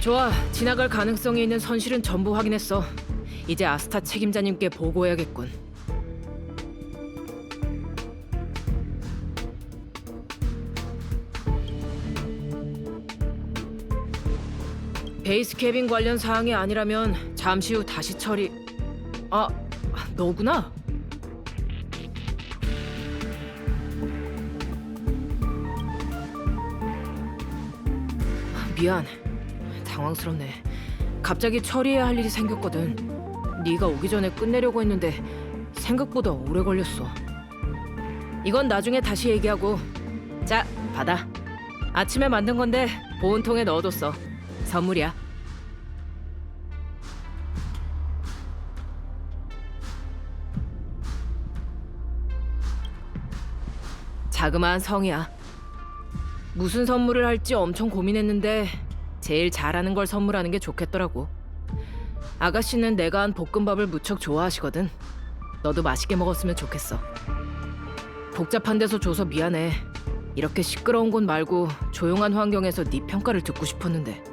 좋아, 지나갈 가능성이 있는 선실은 전부 확인했어. 이제 아스타 책임자님께 보고해야겠군. 베이스 캐빈 관련 사항이 아니라면 잠시 후 다시 처리... 아, 너구나? 미안, 당황스럽네. 갑자기 처리해야 할 일이 생겼거든. 네가 오기 전에 끝내려고 했는데 생각보다 오래 걸렸어. 이건 나중에 다시 얘기하고. 자, 받아. 아침에 만든 건데 보온통에 넣어뒀어. 선물이야. 자그마한 성이야. 무슨 선물을 할지 엄청 고민했는데 제일 잘하는 걸 선물하는 게 좋겠더라고. 아가씨는 내가 한 볶음밥을 무척 좋아하시거든. 너도 맛있게 먹었으면 좋겠어. 복잡한 데서 줘서 미안해. 이렇게 시끄러운 곳 말고 조용한 환경에서 네 평가를 듣고 싶었는데.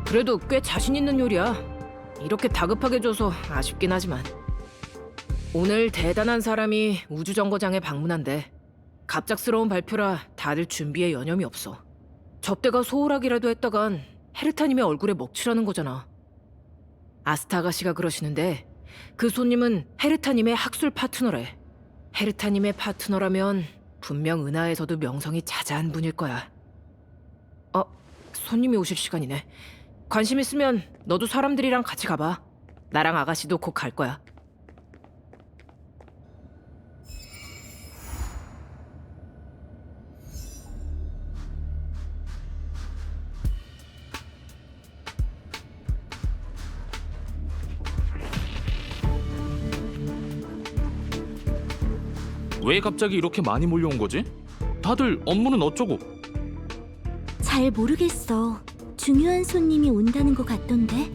그래도 꽤 자신 있는 요리야. 이렇게 다급하게 줘서 아쉽긴 하지만. 오늘 대단한 사람이 우주정거장에 방문한대. 갑작스러운 발표라 다들 준비에 여념이 없어. 접대가 소홀하기라도 했다간 헤르타님의 얼굴에 먹칠하는 거잖아. 아스타 아가씨가 그러시는데 그 손님은 헤르타님의 학술 파트너래. 헤르타님의 파트너라면 분명 은하에서도 명성이 자자한 분일 거야. 손님이 오실 시간이네. 관심 있으면 너도 사람들이랑 같이 가봐. 나랑 아가씨도 곧 갈 거야. 왜 갑자기 이렇게 많이 몰려온 거지? 다들 업무는 어쩌고? 잘 모르겠어. 중요한 손님이 온다는 것 같던데.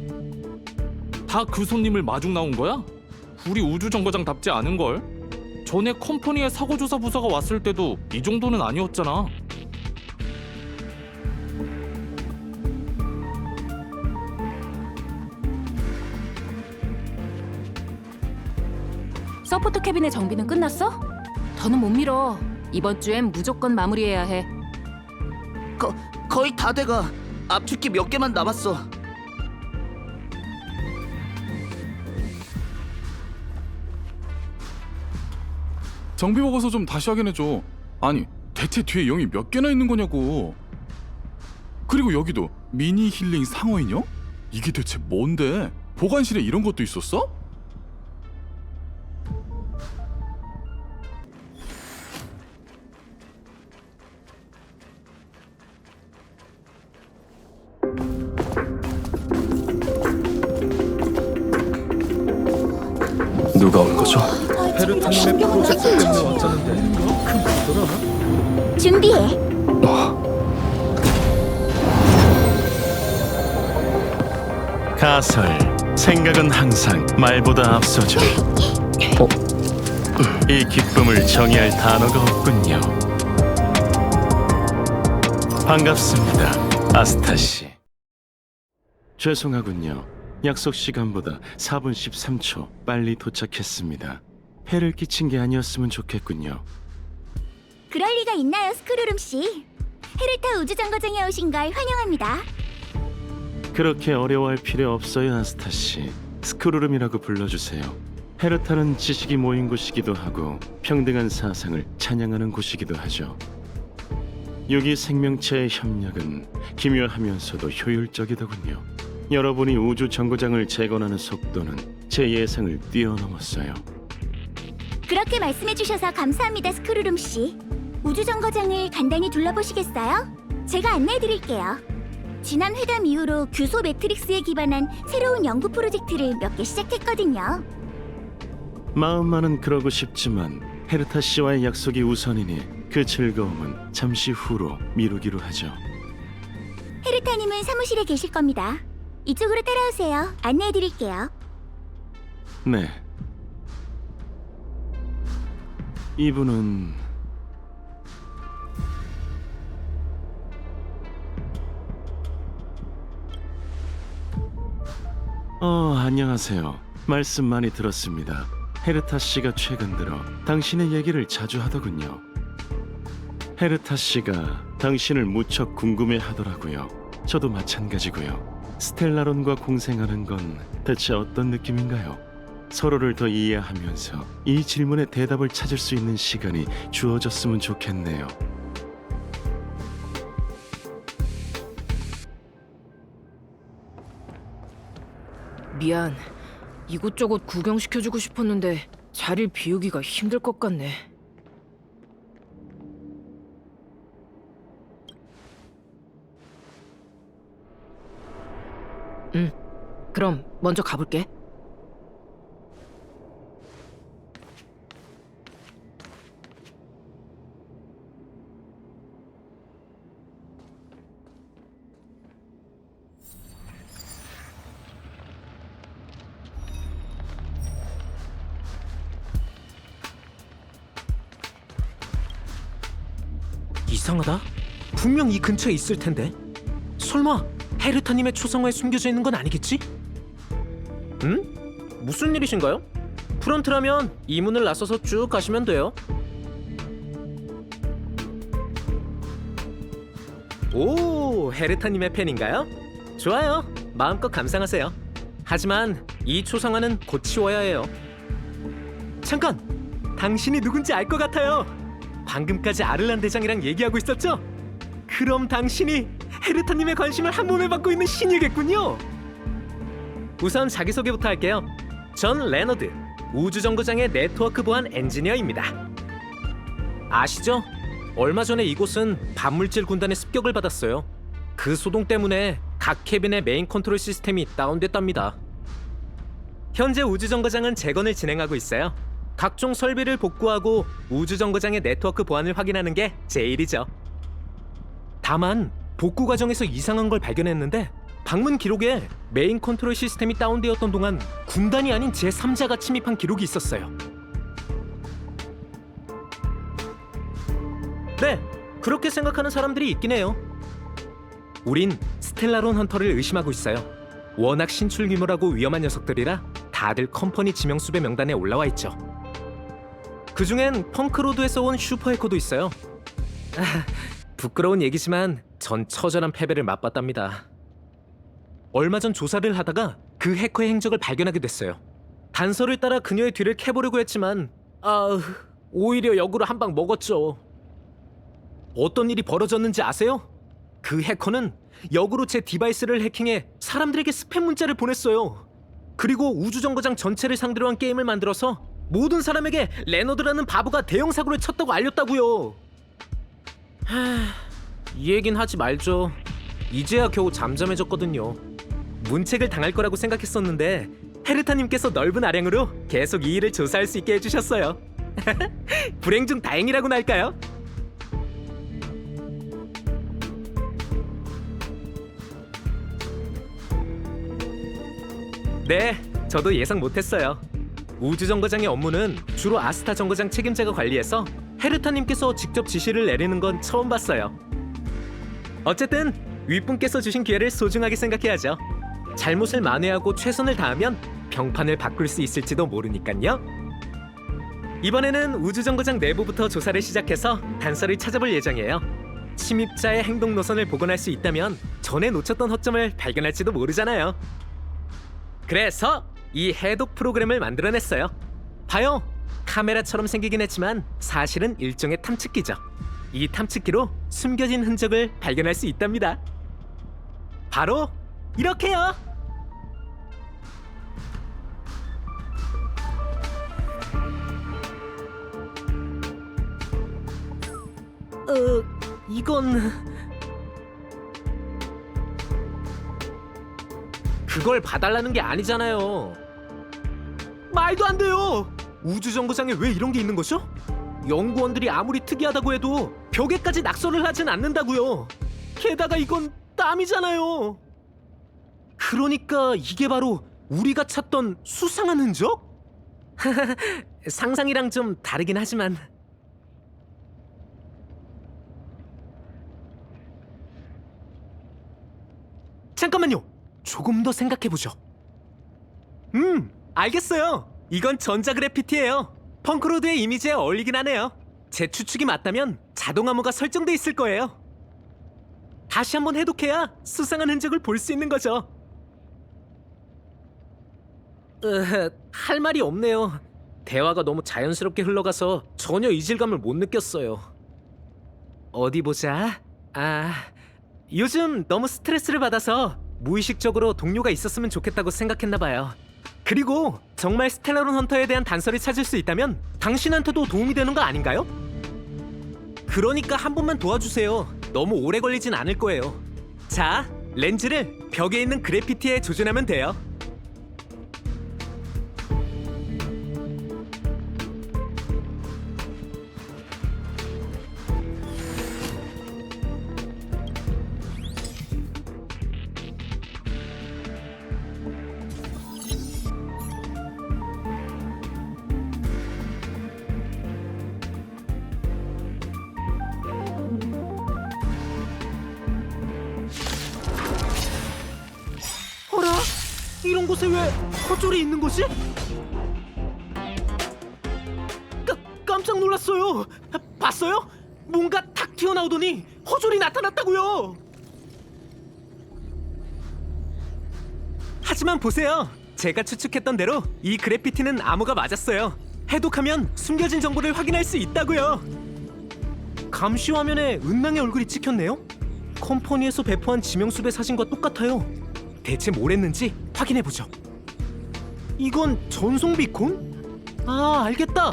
다 그 손님을 마중 나온 거야? 우리 우주정거장답지 않은걸? 전에 컴퍼니의 사고조사 부서가 왔을 때도 이 정도는 아니었잖아. 서포트 캐빈의 정비는 끝났어? 더는 못 미뤄. 이번 주엔 무조건 마무리해야 해. 거의 다 돼가. 압축기 몇 개만 남았어. 정비 보고서 좀 다시 확인해줘. 아니, 대체 뒤에 0이 몇 개나 있는 거냐고. 그리고 여기도 미니 힐링 상어 인형? 이게 대체 뭔데? 보관실에 이런 것도 있었어? 누가 온 거죠? 헤르타님의 프로젝트 때문에 왔다는데. 준비해. 가설, 생각은 항상 말보다 앞서죠. 이 기쁨을 정의할 단어가 없군요. 반갑습니다, 아스타 씨. 죄송하군요. 약속 시간보다 4분 13초 빨리 도착했습니다. 해를 끼친 게 아니었으면 좋겠군요. 그럴 리가 있나요, 스크루룸 씨? 헤르타 우주정거장에 오신 걸 환영합니다. 그렇게 어려워할 필요 없어요, 아스타 씨. 스크루름이라고 불러주세요. 헤르타는 지식이 모인 곳이기도 하고 평등한 사상을 찬양하는 곳이기도 하죠. 유기 생명체의 협력은 기묘하면서도 효율적이더군요. 여러분이 우주 정거장을 재건하는 속도는 제 예상을 뛰어넘었어요. 그렇게 말씀해 주셔서 감사합니다, 스크루룸 씨. 우주정거장을 간단히 둘러보시겠어요? 제가 안내해 드릴게요. 지난 회담 이후로 규소 매트릭스에 기반한 새로운 연구 프로젝트를 몇 개 시작했거든요. 마음만은 그러고 싶지만 헤르타 씨와의 약속이 우선이니 그 즐거움은 잠시 후로 미루기로 하죠. 헤르타님은 사무실에 계실 겁니다. 이쪽으로 따라오세요. 안내해 드릴게요. 네. 이분은 안녕하세요. 말씀 많이 들었습니다. 헤르타 씨가 최근 들어 당신의 얘기를 자주 하더군요. 헤르타 씨가 당신을 무척 궁금해 하더라고요. 저도 마찬가지고요. 스텔라론과 공생하는 건 대체 어떤 느낌인가요? 서로를 더 이해하면서 이 질문에 대답을 찾을 수 있는 시간이 주어졌으면 좋겠네요. 미안. 이곳저곳 구경시켜주고 싶었는데 자리를 비우기가 힘들 것 같네. 그럼 먼저 가볼게. 이상하다. 분명 이 근처에 있을 텐데. 설마 헤르타님의 초상화에 숨겨져 있는 건 아니겠지? 응? 무슨 일이신가요? 프런트라면 이 문을 나서서 쭉 가시면 돼요. 오, 헤르타님의 팬인가요? 좋아요. 마음껏 감상하세요. 하지만 이 초상화는 곧 치워야 해요. 잠깐! 당신이 누군지 알 것 같아요. 방금까지 아를란 대장이랑 얘기하고 있었죠? 그럼 당신이 헤르타님의 관심을 한 몸에 받고 있는 신이겠군요. 우선 자기소개부터 할게요. 전 레너드, 우주정거장의 네트워크 보안 엔지니어입니다. 아시죠? 얼마 전에 이곳은 반물질 군단의 습격을 받았어요. 그 소동 때문에 각 캐빈의 메인 컨트롤 시스템이 다운됐답니다. 현재 우주정거장은 재건을 진행하고 있어요. 각종 설비를 복구하고 우주정거장의 네트워크 보안을 확인하는 게 제 일이죠. 다만 복구 과정에서 이상한 걸 발견했는데 방문 기록에 메인 컨트롤 시스템이 다운되었던 동안 군단이 아닌 제3자가 침입한 기록이 있었어요. 네, 그렇게 생각하는 사람들이 있긴 해요. 우린 스텔라론 헌터를 의심하고 있어요. 워낙 신출 규모라고 위험한 녀석들이라 다들 컴퍼니 지명수배 명단에 올라와 있죠. 그중엔 펑크로드에서 온 슈퍼해커도 있어요. 부끄러운 얘기지만 전 처절한 패배를 맛봤답니다. 얼마 전 조사를 하다가 그 해커의 행적을 발견하게 됐어요. 단서를 따라 그녀의 뒤를 캐보려고 했지만 오히려 역으로 한 방 먹었죠. 어떤 일이 벌어졌는지 아세요? 그 해커는 역으로 제 디바이스를 해킹해 사람들에게 스팸 문자를 보냈어요. 그리고 우주정거장 전체를 상대로 한 게임을 만들어서 모든 사람에게 레너드라는 바보가 대형 사고를 쳤다고 알렸다고요. 이 얘긴 하지 말죠. 이제야 겨우 잠잠해졌거든요. 문책을 당할 거라고 생각했었는데 헤르타님께서 넓은 아량으로 계속 이 일을 조사할 수 있게 해주셨어요. 불행 중 다행이라고나 할까요? 네, 저도 예상 못했어요. 우주정거장의 업무는 주로 아스타 정거장 책임자가 관리해서 헤르타님께서 직접 지시를 내리는 건 처음 봤어요. 어쨌든 윗분께서 주신 기회를 소중하게 생각해야죠. 잘못을 만회하고 최선을 다하면 병판을 바꿀 수 있을지도 모르니깐요. 이번에는 우주정거장 내부부터 조사를 시작해서 단서를 찾아볼 예정이에요. 침입자의 행동 노선을 복원할 수 있다면 전에 놓쳤던 허점을 발견할지도 모르잖아요. 그래서 이 해독 프로그램을 만들어냈어요. 봐요. 카메라처럼 생기긴 했지만 사실은 일종의 탐측기죠. 이 탐측기로 숨겨진 흔적을 발견할 수 있답니다. 바로 이렇게요. 이건... 그걸 봐달라는 게 아니잖아요. 말도 안 돼요. 우주정거장에 왜 이런 게 있는 거죠? 연구원들이 아무리 특이하다고 해도 벽에까지 낙서를 하진 않는다고요. 게다가 이건 땀이잖아요. 그러니까 이게 바로 우리가 찾던 수상한 흔적? 상상이랑 좀 다르긴 하지만 잠깐만요. 조금 더 생각해보죠. 알겠어요. 이건 전자그래피티예요. 펑크로드의 이미지에 어울리긴 하네요. 제 추측이 맞다면 자동 암호가 설정돼 있을 거예요. 다시 한번 해독해야 수상한 흔적을 볼 수 있는 거죠. 할 말이 없네요. 대화가 너무 자연스럽게 흘러가서 전혀 이질감을 못 느꼈어요. 어디 보자. 요즘 너무 스트레스를 받아서 무의식적으로 동료가 있었으면 좋겠다고 생각했나 봐요. 그리고 정말 스텔라론 헌터에 대한 단서를 찾을 수 있다면 당신한테도 도움이 되는 거 아닌가요? 그러니까 한 번만 도와주세요. 너무 오래 걸리진 않을 거예요. 자, 렌즈를 벽에 있는 그래피티에 조준하면 돼요. 어라? 이런 곳에 왜 허졸이 있는 거지? 깜짝 놀랐어요. 봤어요? 뭔가 탁 튀어나오더니 허졸이 나타났다고요. 하지만 보세요. 제가 추측했던 대로 이 그래피티는 암호가 맞았어요. 해독하면 숨겨진 정보를 확인할 수 있다고요. 감시 화면에 은낭의 얼굴이 찍혔네요. 컴퍼니에서 배포한 지명수배 사진과 똑같아요. 대체 뭘 했는지 확인해보죠. 이건 전송 비콘? 알겠다.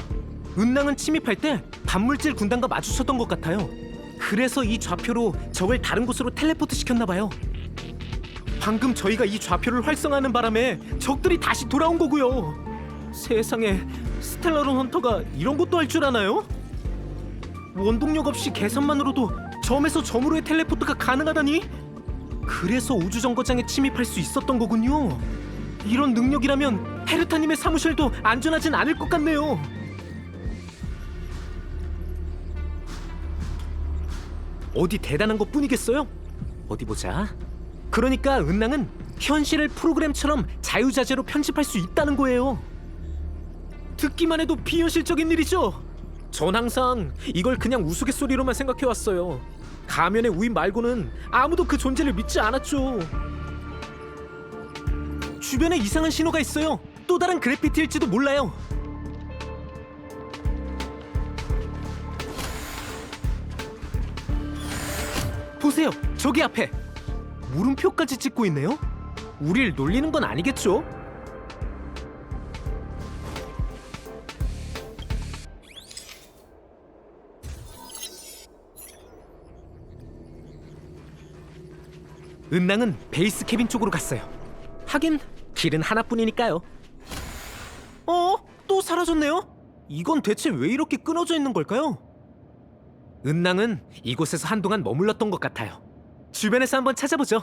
은낭은 침입할 때 단물질 군단과 마주쳤던 것 같아요. 그래서 이 좌표로 적을 다른 곳으로 텔레포트 시켰나봐요. 방금 저희가 이 좌표를 활성화하는 바람에 적들이 다시 돌아온 거고요. 세상에, 스텔라론 헌터가 이런 것도 할 줄 아나요? 원동력 없이 계산만으로도 점에서 점으로의 텔레포트가 가능하다니? 그래서 우주정거장에 침입할 수 있었던 거군요. 이런 능력이라면 헤르타님의 사무실도 안전하진 않을 것 같네요. 어디 대단한 것 뿐이겠어요? 어디 보자. 그러니까 은낭은 현실을 프로그램처럼 자유자재로 편집할 수 있다는 거예요. 듣기만 해도 비현실적인 일이죠? 전 항상 이걸 그냥 우스갯소리로만 생각해왔어요. 가면의 우인 말고는 아무도 그 존재를 믿지 않았죠. 주변에 이상한 신호가 있어요. 또 다른 그래피티일지도 몰라요. 보세요, 저기 앞에 물음표까지 찍고 있네요. 우릴 놀리는 건 아니겠죠? 은낭은 베이스 캐빈 쪽으로 갔어요. 하긴 길은 하나뿐이니까요. 또 사라졌네요? 이건 대체 왜 이렇게 끊어져 있는 걸까요? 은낭은 이곳에서 한동안 머물렀던 것 같아요. 주변에서 한번 찾아보죠.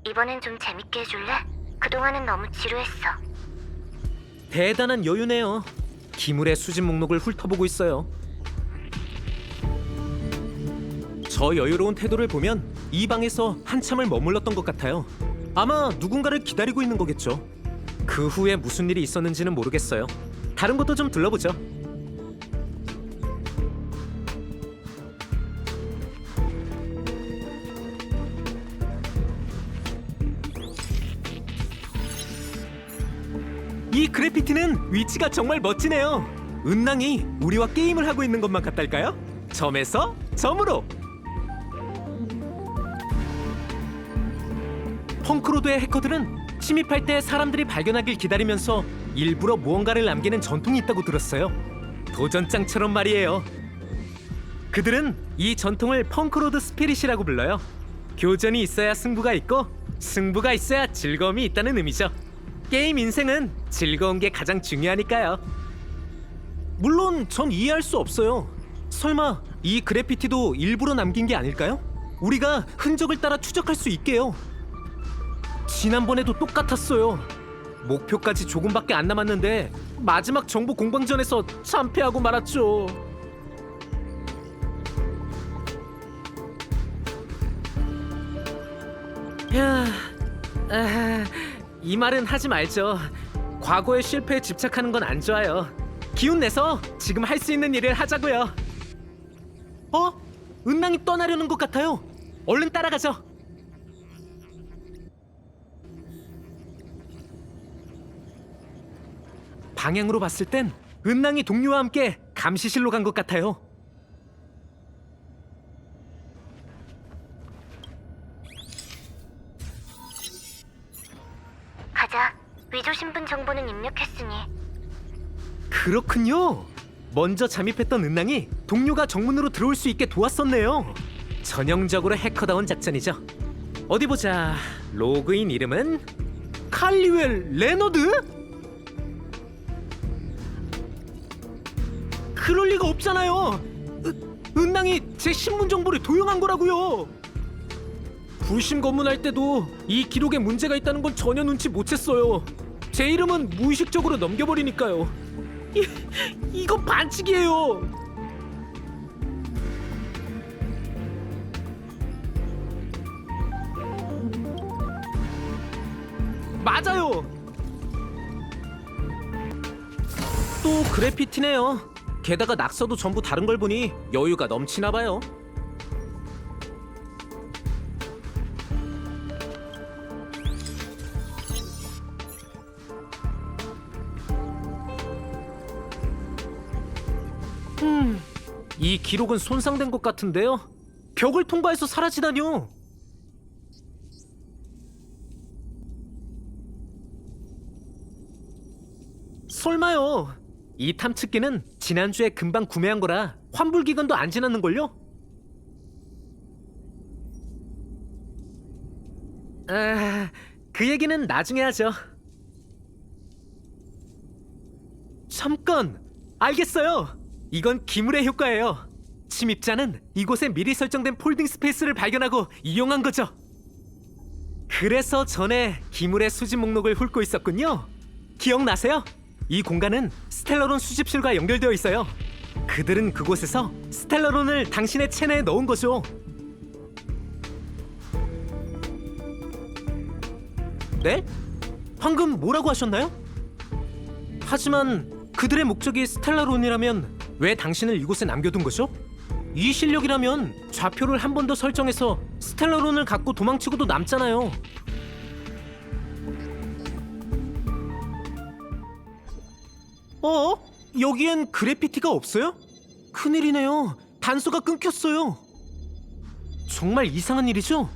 이번엔 좀 재밌게 해줄래? 그동안은 너무 지루했어. 대단한 여유네요. 기물의 수집 목록을 훑어보고 있어요. 저 여유로운 태도를 보면 이 방에서 한참을 머물렀던 것 같아요. 아마 누군가를 기다리고 있는 거겠죠. 그 후에 무슨 일이 있었는지는 모르겠어요. 다른 곳도 좀 둘러보죠. 이 그래피티는 위치가 정말 멋지네요. 은낭이 우리와 게임을 하고 있는 것만 같달까요? 점에서 점으로. 펑크로드의 해커들은 침입할 때 사람들이 발견하길 기다리면서 일부러 무언가를 남기는 전통이 있다고 들었어요. 도전장처럼 말이에요. 그들은 이 전통을 펑크로드 스피릿이라고 불러요. 교전이 있어야 승부가 있고 승부가 있어야 즐거움이 있다는 의미죠. 게임 인생은 즐거운 게 가장 중요하니까요. 물론 전 이해할 수 없어요. 설마 이 그래피티도 일부러 남긴 게 아닐까요? 우리가 흔적을 따라 추적할 수 있게요. 지난번에도 똑같았어요. 목표까지 조금밖에 안 남았는데 마지막 정보 공방전에서 참패하고 말았죠. 야, 이 말은 하지 말죠. 과거의 실패에 집착하는 건 안 좋아요. 기운 내서 지금 할 수 있는 일을 하자고요. 은낭이 떠나려는 것 같아요. 얼른 따라가죠. 방향으로 봤을 땐 은낭이 동료와 함께 감시실로 간 것 같아요. 가자. 위조 신분 정보는 입력했으니. 그렇군요. 먼저 잠입했던 은낭이 동료가 정문으로 들어올 수 있게 도왔었네요. 전형적으로 해커다운 작전이죠. 어디 보자. 로그인 이름은 칼리웰 레너드? 그럴 리가 없잖아요. 은낭이 제 신분 정보를 도용한 거라고요. 불심 검문할 때도 이 기록에 문제가 있다는 건 전혀 눈치 못 챘어요. 제 이름은 무의식적으로 넘겨버리니까요. 이거 반칙이에요. 맞아요. 또 그래피티네요. 게다가 낙서도 전부 다른 걸 보니 여유가 넘치나 봐요. 이 기록은 손상된 것 같은데요. 벽을 통과해서 사라지다뇨. 설마요. 이 탐측기는 지난주에 금방 구매한 거라 환불 기간도 안 지났는걸요? 그 얘기는 나중에 하죠. 잠깐! 알겠어요! 이건 기물의 효과예요. 침입자는 이곳에 미리 설정된 폴딩 스페이스를 발견하고 이용한 거죠. 그래서 전에 기물의 수집 목록을 훑고 있었군요. 기억나세요? 이 공간은 스텔라론 수집실과 연결되어 있어요. 그들은 그곳에서 스텔라론을 당신의 체내에 넣은 거죠. 네? 방금 뭐라고 하셨나요? 하지만 그들의 목적이 스텔라론이라면 왜 당신을 이곳에 남겨둔 거죠? 이 실력이라면 좌표를 한 번 더 설정해서 스텔라론을 갖고 도망치고도 남잖아요. 여기엔 그래피티가 없어요? 큰일이네요. 단서가 끊겼어요. 정말 이상한 일이죠?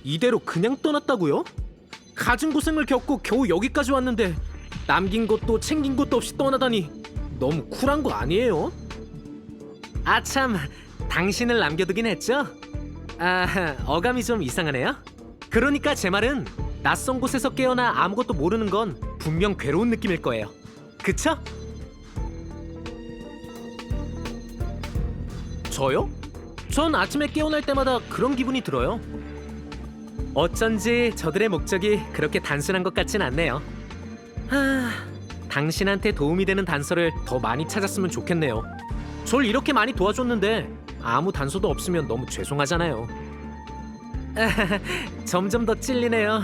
이대로 그냥 떠났다고요? 가진 고생을 겪고 겨우 여기까지 왔는데 남긴 것도 챙긴 것도 없이 떠나다니 너무 쿨한 거 아니에요? 아참, 당신을 남겨두긴 했죠? 어감이 좀 이상하네요. 그러니까 제 말은 낯선 곳에서 깨어나 아무것도 모르는 건 분명 괴로운 느낌일 거예요. 그쵸? 저요? 전 아침에 깨어날 때마다 그런 기분이 들어요. 어쩐지 저들의 목적이 그렇게 단순한 것 같진 않네요. 당신한테 도움이 되는 단서를 더 많이 찾았으면 좋겠네요. 절 이렇게 많이 도와줬는데 아무 단서도 없으면 너무 죄송하잖아요. 점점 더 찔리네요.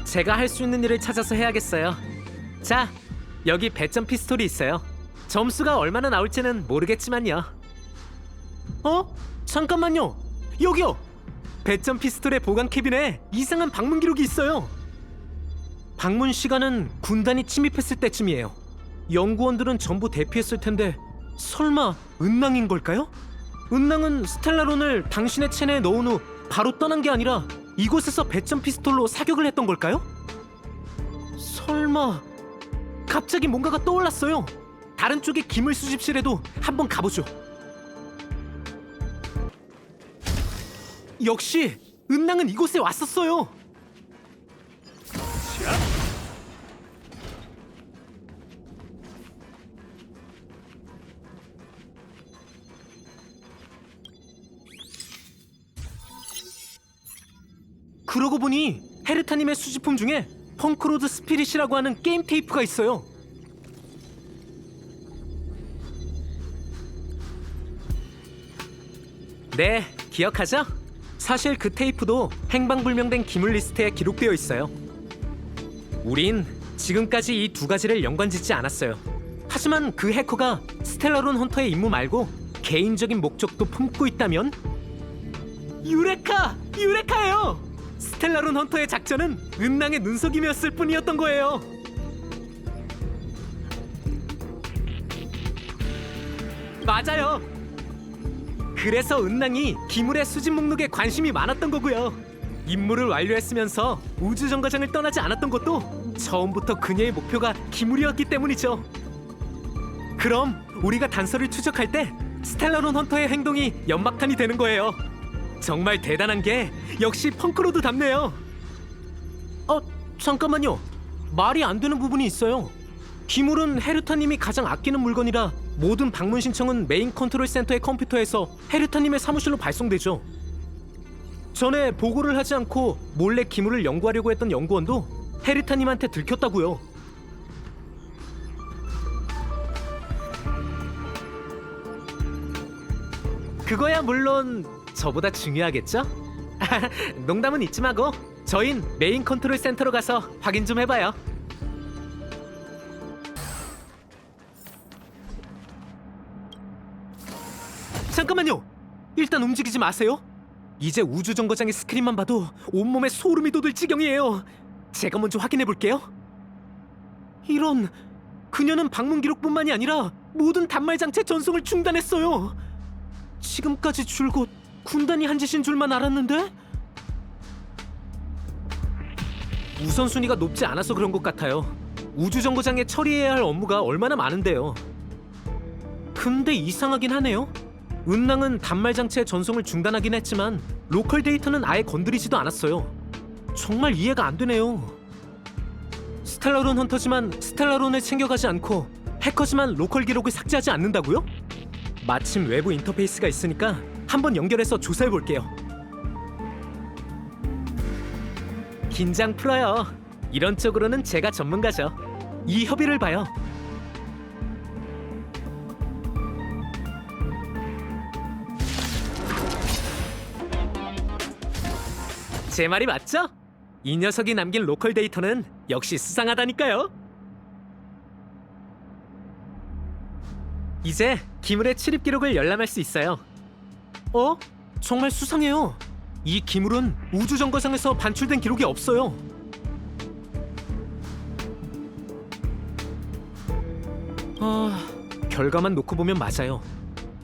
제가 할 수 있는 일을 찾아서 해야겠어요. 자, 여기 배점 피스톨이 있어요. 점수가 얼마나 나올지는 모르겠지만요. 잠깐만요. 여기요. 배점 피스톨의 보관 캐빈에 이상한 방문 기록이 있어요. 방문 시간은 군단이 침입했을 때쯤이에요. 연구원들은 전부 대피했을 텐데 설마 은낭인 걸까요? 은낭은 스텔라론을 당신의 체내에 넣은 후 바로 떠난 게 아니라 이곳에서 배점 피스톨로 사격을 했던 걸까요? 설마... 갑자기 뭔가가 떠올랐어요. 다른 쪽의 기물 수집실에도 한번 가보죠. 역시 은낭은 이곳에 왔었어요. 그러고 보니 헤르타님의 수집품 중에 펑크로드 스피릿이라고 하는 게임 테이프가 있어요. 네, 기억하죠? 사실 그 테이프도 행방불명된 기물 리스트에 기록되어 있어요. 우린 지금까지 이 두 가지를 연관짓지 않았어요. 하지만 그 해커가 스텔라론 헌터의 임무 말고 개인적인 목적도 품고 있다면? 유레카! 유레카예요! 스텔라론 헌터의 작전은 은낭의 눈속임이었을 뿐이었던 거예요. 맞아요. 그래서 은낭이 기물의 수집 목록에 관심이 많았던 거고요. 임무를 완료했으면서 우주정거장을 떠나지 않았던 것도 처음부터 그녀의 목표가 기물이었기 때문이죠. 그럼 우리가 단서를 추적할 때 스텔라론 헌터의 행동이 연막탄이 되는 거예요. 정말 대단한 게 역시 펑크로드답네요. 잠깐만요. 말이 안 되는 부분이 있어요. 기물은 헤르타님이 가장 아끼는 물건이라 모든 방문 신청은 메인 컨트롤 센터의 컴퓨터에서 헤르타님의 사무실로 발송되죠. 전에 보고를 하지 않고 몰래 기물을 연구하려고 했던 연구원도 헤르타님한테 들켰다고요. 그거야 물론 저보다 중요하겠죠? 농담은 잊지 마고 저흰 메인 컨트롤 센터로 가서 확인 좀 해봐요. 잠깐만요. 일단 움직이지 마세요. 이제 우주정거장의 스크린만 봐도 온몸에 소름이 돋을 지경이에요. 제가 먼저 확인해 볼게요. 이런, 그녀는 방문 기록뿐만이 아니라 모든 단말 장치 전송을 중단했어요. 지금까지 줄곧 군단이 한 짓인 줄만 알았는데? 우선순위가 높지 않아서 그런 것 같아요. 우주정거장에 처리해야 할 업무가 얼마나 많은데요. 근데 이상하긴 하네요. 은낭은 단말 장치의 전송을 중단하긴 했지만 로컬 데이터는 아예 건드리지도 않았어요. 정말 이해가 안 되네요. 스텔라론 헌터지만 스텔라론을 챙겨가지 않고 해커지만 로컬 기록을 삭제하지 않는다고요? 마침 외부 인터페이스가 있으니까 한번 연결해서 조사해 볼게요. 긴장 풀어요. 이런 쪽으로는 제가 전문가죠. 이 협의를 봐요. 제 말이 맞죠? 이 녀석이 남긴 로컬 데이터는 역시 수상하다니까요. 이제 기물의 출입 기록을 열람할 수 있어요. 정말 수상해요. 이 기물은 우주정거장에서 반출된 기록이 없어요. 결과만 놓고 보면 맞아요.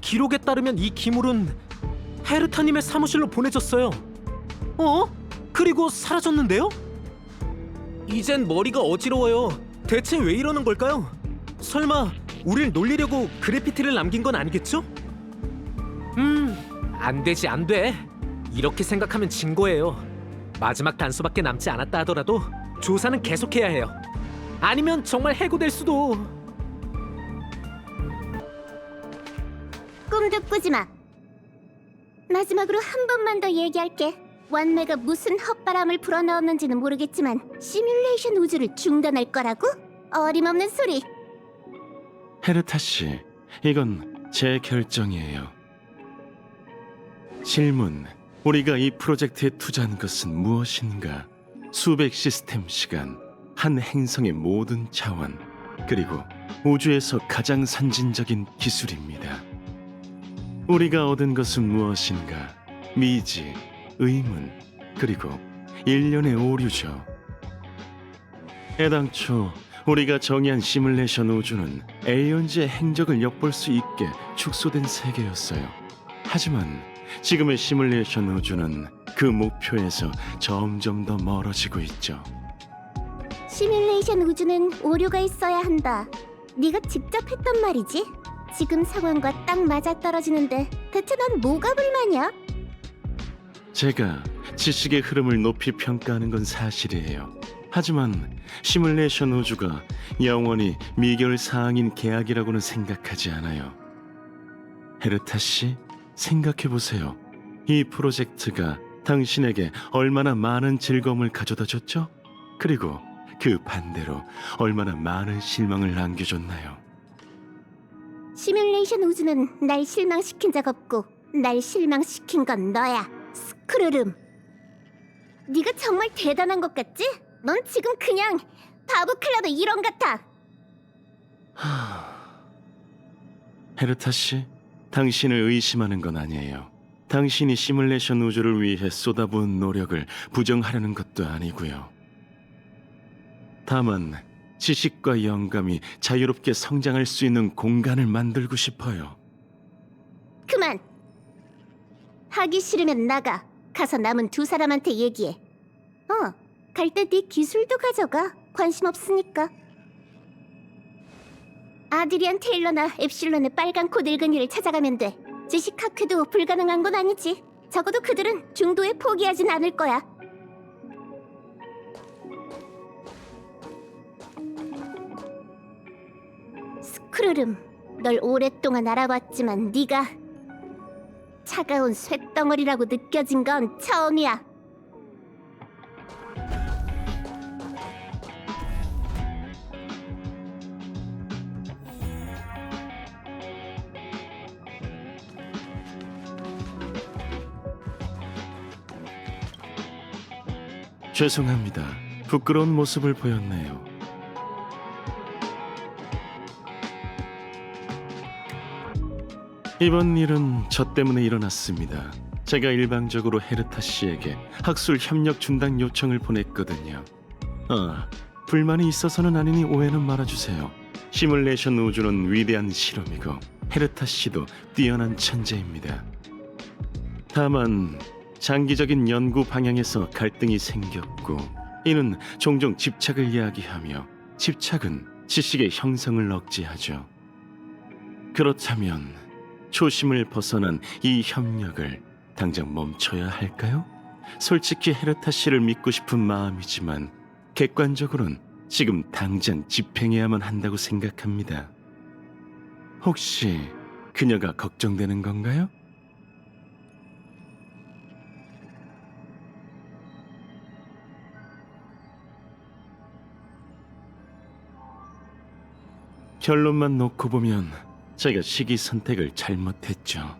기록에 따르면 이 기물은 헤르타님의 사무실로 보내졌어요. 그리고 사라졌는데요? 이젠 머리가 어지러워요. 대체 왜 이러는 걸까요? 설마 우릴 놀리려고 그래피티를 남긴 건 아니겠죠? 안 되지, 안 돼. 이렇게 생각하면 진 거예요. 마지막 단서밖에 남지 않았다 하더라도 조사는 계속해야 해요. 아니면 정말 해고될 수도. 꿈도 꾸지 마. 마지막으로 한 번만 더 얘기할게. 완매가 무슨 헛바람을 불어넣었는지는 모르겠지만 시뮬레이션 우주를 중단할 거라고? 어림없는 소리. 헤르타 씨, 이건 제 결정이에요. 질문, 우리가 이 프로젝트에 투자한 것은 무엇인가? 수백 시스템 시간, 한 행성의 모든 자원, 그리고 우주에서 가장 선진적인 기술입니다. 우리가 얻은 것은 무엇인가? 미지, 의문, 그리고 일련의 오류죠. 애당초 우리가 정의한 시뮬레이션 우주는 에이언즈의 행적을 엿볼 수 있게 축소된 세계였어요. 하지만 지금의 시뮬레이션 우주는 그 목표에서 점점 더 멀어지고 있죠. 시뮬레이션 우주는 오류가 있어야 한다. 네가 직접 했단 말이지? 지금 상황과 딱 맞아떨어지는데 대체 넌 뭐가 불만이야? 제가 지식의 흐름을 높이 평가하는 건 사실이에요. 하지만 시뮬레이션 우주가 영원히 미결 사항인 계약이라고는 생각하지 않아요. 헤르타 씨, 생각해 보세요. 이 프로젝트가 당신에게 얼마나 많은 즐거움을 가져다 줬죠? 그리고 그 반대로 얼마나 많은 실망을 안겨줬나요? 시뮬레이션 우주는 날 실망시킨 적 없고 날 실망시킨 건 너야, 스크루름. 네가 정말 대단한 것 같지? 넌 지금 그냥 바보 클럽의 일원 같아. 헤르타 씨, 당신을 의심하는 건 아니에요. 당신이 시뮬레이션 우주를 위해 쏟아부은 노력을 부정하려는 것도 아니고요. 다만 지식과 영감이 자유롭게 성장할 수 있는 공간을 만들고 싶어요. 그만. 하기 싫으면 나가. 가서 남은 두 사람한테 얘기해. 갈 때 네 기술도 가져가. 관심 없으니까. 아드리안 테일러나 엡실론의 빨간 코 늙은이를 찾아가면 돼. 지식 학회도 불가능한 건 아니지. 적어도 그들은 중도에 포기하진 않을 거야. 스크루름, 널 오랫동안 알아봤지만 네가 차가운 쇳덩어리라고 느껴진 건 처음이야. 죄송합니다. 부끄러운 모습을 보였네요. 이번 일은 저 때문에 일어났습니다. 제가 일방적으로 헤르타 씨에게 학술 협력 중단 요청을 보냈거든요. 불만이 있어서는 아니니 오해는 말아주세요. 시뮬레이션 우주는 위대한 실험이고 헤르타 씨도 뛰어난 천재입니다. 다만 장기적인 연구 방향에서 갈등이 생겼고 이는 종종 집착을 이야기하며 집착은 지식의 형성을 억제하죠. 그렇다면 초심을 벗어난 이 협력을 당장 멈춰야 할까요? 솔직히 헤르타 씨를 믿고 싶은 마음이지만 객관적으로는 지금 당장 집행해야만 한다고 생각합니다. 혹시 그녀가 걱정되는 건가요? 결론만 놓고 보면 제가 시기 선택을 잘못했죠.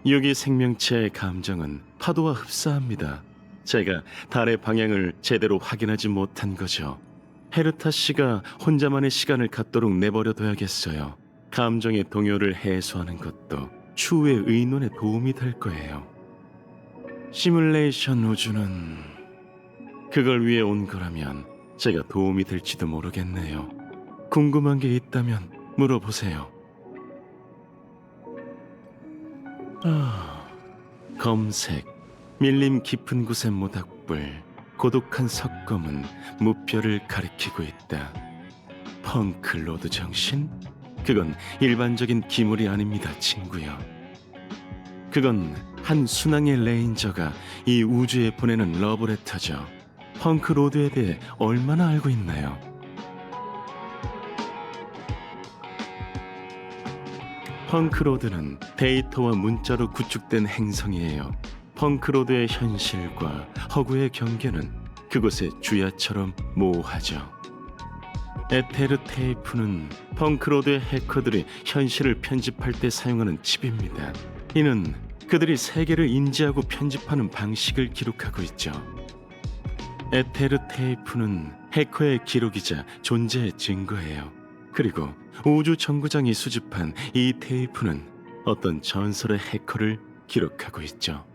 유기 생명체의 감정은 파도와 흡사합니다. 제가 달의 방향을 제대로 확인하지 못한 거죠. 헤르타 씨가 혼자만의 시간을 갖도록 내버려둬야겠어요. 감정의 동요를 해소하는 것도 추후의 의논에 도움이 될 거예요. 시뮬레이션 우주는 그걸 위해 온 거라면 제가 도움이 될지도 모르겠네요. 궁금한 게 있다면 물어보세요. 검색, 밀림 깊은 곳의 모닥불, 고독한 석검은 무뼈를 가리키고 있다. 펑크 로드 정신? 그건 일반적인 기물이 아닙니다, 친구요. 그건 한 순항의 레인저가 이 우주에 보내는 러브레터죠. 펑크 로드에 대해 얼마나 알고 있나요? 펑크로드는 데이터와 문자로 구축된 행성이에요. 펑크로드의 현실과 허구의 경계는 그곳의 주야처럼 모호하죠. 에테르 테이프는 펑크로드의 해커들이 현실을 편집할 때 사용하는 칩입니다. 이는 그들이 세계를 인지하고 편집하는 방식을 기록하고 있죠. 에테르 테이프는 해커의 기록이자 존재의 증거예요. 그리고 우주 정거장이 수집한 이 테이프는 어떤 전설의 해커를 기록하고 있죠.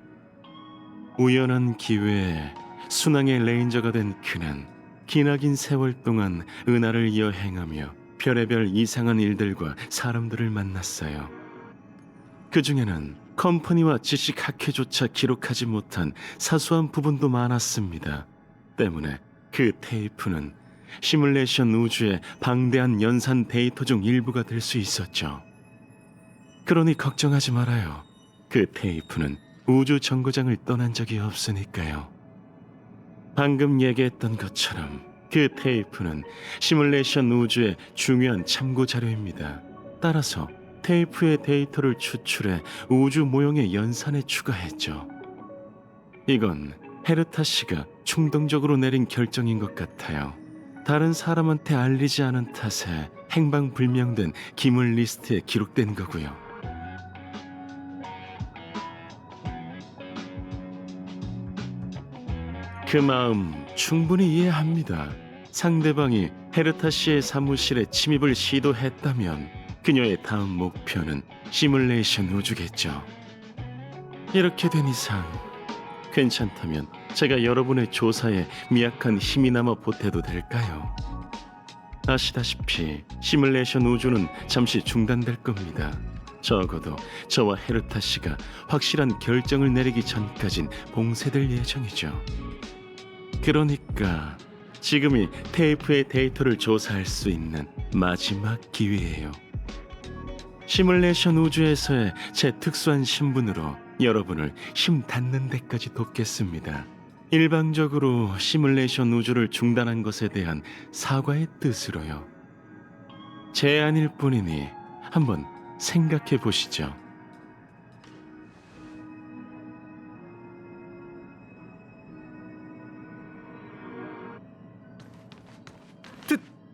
우연한 기회에 순항의 레인저가 된 그는 기나긴 세월 동안 은하를 여행하며 별의별 이상한 일들과 사람들을 만났어요. 그 중에는 컴퍼니와 지식학회조차 기록하지 못한 사소한 부분도 많았습니다. 때문에 그 테이프는 시뮬레이션 우주의 방대한 연산 데이터 중 일부가 될 수 있었죠. 그러니 걱정하지 말아요. 그 테이프는 우주 정거장을 떠난 적이 없으니까요. 방금 얘기했던 것처럼 그 테이프는 시뮬레이션 우주의 중요한 참고 자료입니다. 따라서 테이프의 데이터를 추출해 우주 모형의 연산에 추가했죠. 이건 헤르타 씨가 충동적으로 내린 결정인 것 같아요. 다른 사람한테 알리지 않은 탓에 행방불명된 기물 리스트에 기록된 거고요. 그 마음 충분히 이해합니다. 상대방이 헤르타 씨의 사무실에 침입을 시도했다면 그녀의 다음 목표는 시뮬레이션 우주겠죠. 이렇게 된 이상 괜찮다면 제가 여러분의 조사에 미약한 힘이나마 보태도 될까요? 아시다시피 시뮬레이션 우주는 잠시 중단될 겁니다. 적어도 저와 헤르타 씨가 확실한 결정을 내리기 전까진 봉쇄될 예정이죠. 그러니까 지금이 테이프의 데이터를 조사할 수 있는 마지막 기회예요. 시뮬레이션 우주에서의 제 특수한 신분으로 여러분을 힘 닿는 데까지 돕겠습니다. 일방적으로 시뮬레이션 우주를 중단한 것에 대한 사과의 뜻으로요. 제안일 뿐이니 한번 생각해 보시죠.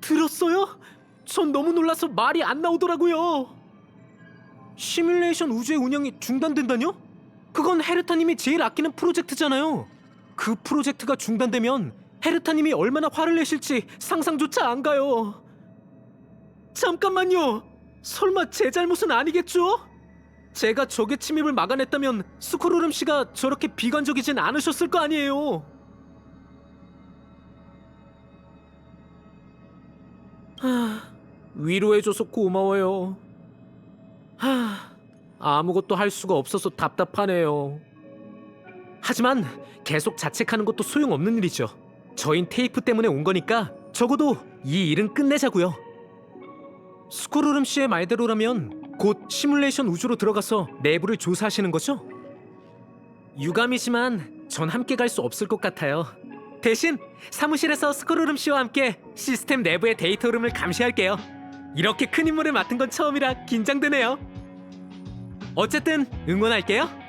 들었어요? 전 너무 놀라서 말이 안 나오더라고요. 시뮬레이션 우주의 운영이 중단된다뇨? 그건 헤르타님이 제일 아끼는 프로젝트잖아요. 그 프로젝트가 중단되면 헤르타님이 얼마나 화를 내실지 상상조차 안 가요. 잠깐만요. 설마 제 잘못은 아니겠죠? 제가 적의 침입을 막아냈다면 스코르름 씨가 저렇게 비관적이진 않으셨을 거 아니에요. 위로해줘서 고마워요. 아무것도 할 수가 없어서 답답하네요. 하지만 계속 자책하는 것도 소용없는 일이죠. 저흰 테이프 때문에 온 거니까 적어도 이 일은 끝내자고요. 스코르름 씨의 말대로라면 곧 시뮬레이션 우주로 들어가서 내부를 조사하시는 거죠? 유감이지만 전 함께 갈 수 없을 것 같아요. 대신 사무실에서 스코르름 씨와 함께 시스템 내부의 데이터 흐름을 감시할게요. 이렇게 큰 임무를 맡은 건 처음이라 긴장되네요. 어쨌든 응원할게요.